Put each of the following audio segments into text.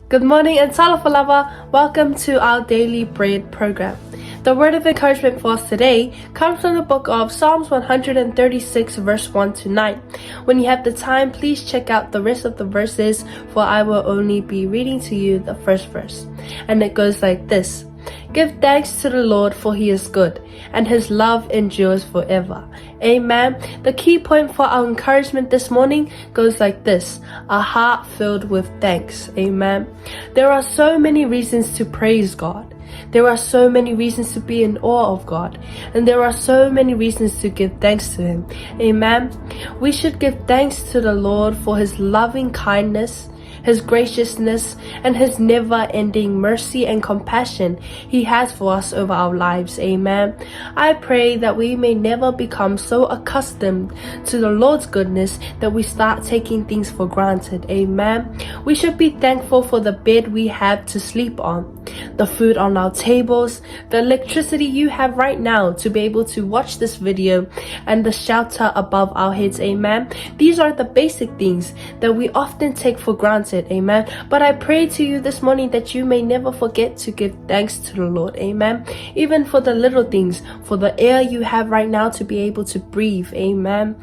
Good morning and Salafalava. Welcome to our Daily Bread program. The word of encouragement for us today comes from the book of Psalms 136 verse 1 to 9. When you have the time, please check out the rest of the verses, for I will only be reading to you the first verse. And it goes like this. Give thanks to the Lord, for he is good, and his love endures forever. Amen. The key point for our encouragement this morning goes like this. A heart filled with thanks. Amen. There are so many reasons to praise God. There are so many reasons to be in awe of God. And there are so many reasons to give thanks to him. Amen. We should give thanks to the Lord for his loving kindness, his graciousness, and his never-ending mercy and compassion he has for us over our lives. Amen. I pray that we may never become so accustomed to the Lord's goodness that we start taking things for granted. Amen. We should be thankful for the bed we have to sleep on, the food on our tables, the electricity you have right now to be able to watch this video, and the shelter above our heads. Amen. These are the basic things that we often take for granted. Amen. But I pray to you this morning that you may never forget to give thanks to the Lord. Amen. Even for the little things, for the air you have right now to be able to breathe. Amen.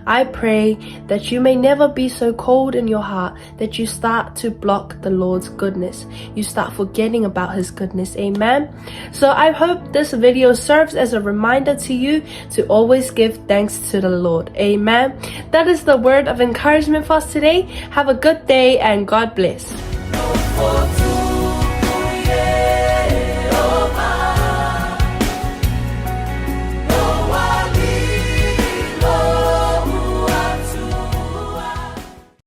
I pray that you may never be so cold in your heart that you start to block the Lord's goodness. You start forgetting about his goodness. Amen. So I hope this video serves as a reminder to you to always give thanks to the Lord. Amen. That is the word of encouragement for us today. Have a good day and God bless.